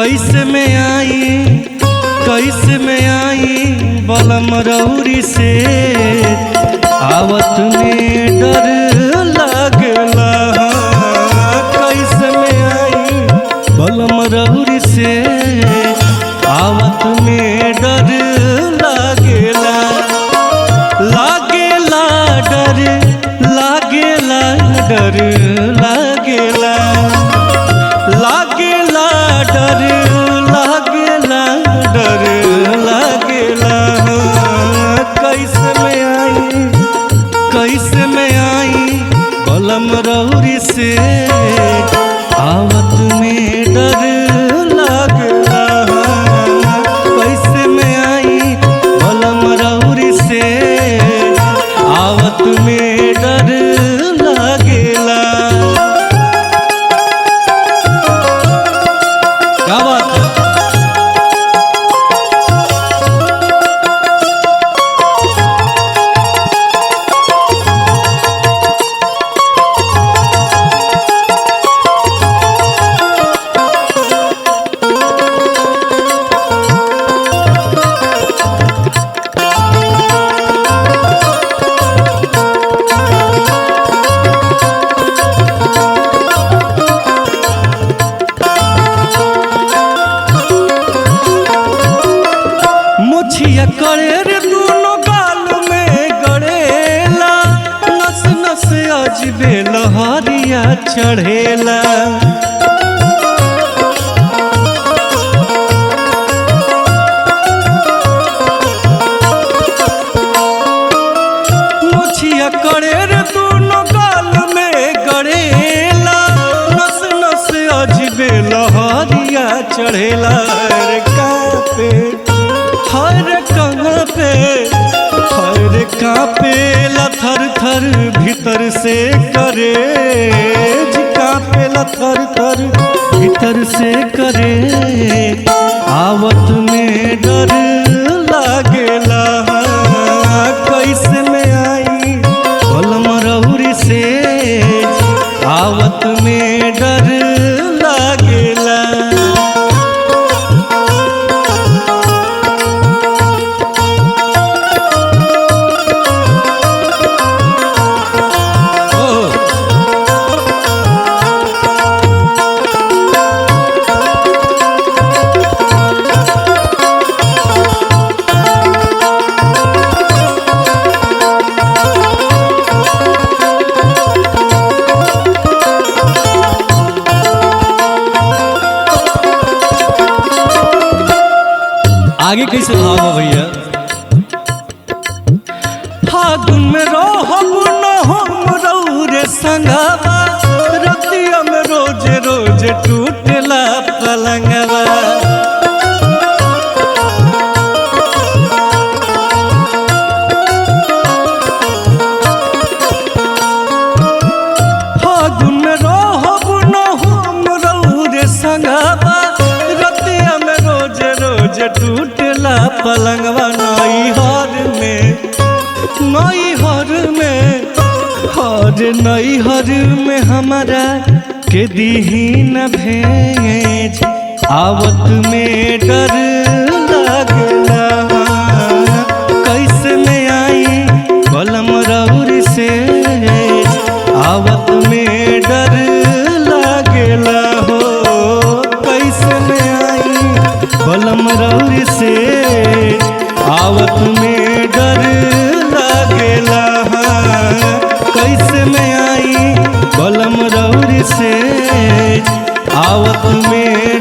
कैसे में आई बलम रौरी से आवत में डर लागला। कैसे में आई बलम रौरी से आवत में डर लागेला। लागेला डर लागेला डर लागेला लागेला डर लागेला डर लागेला। कैसे में आई बलम रौरी से आवत में डर लागेला। कैसे में आई बलम रौरी से आवत में डर लागेला। क्या बात है। मुछिया करे रे दोनों गाल में गड़ेला। नस नस अजबे लहरिया चढ़ेला। मुछिया करे रे दोनों गाल में गड़ेला। नस नस अजबे लहरिया चढ़ेला। रे कापे हर कांपे लथर थर भीतर से करे। कांपे लथर थर भीतर से करे। आवत में डर लागेला। कैसे में आई बलम रौरी से आवत में डर लागेला। आगे कैसे भाव भैया। फागुन में रहब न हम रौरे संगवा। रतिया में रोज रोज टूटला पलंगवा। फागुन में रहब न हम रौरे संगवा। रतिया में रोज रोज टूटला पलंगवा। नैहर में हमारा के दीही न भेज। आवत में डर लागला। कैसे में आई बलम रौरी से आवत में डर लागेला। हो कैसे में आई बलम रौरी से आवत में डर लागेला। कैसे में आई बलम रौरी से आवत में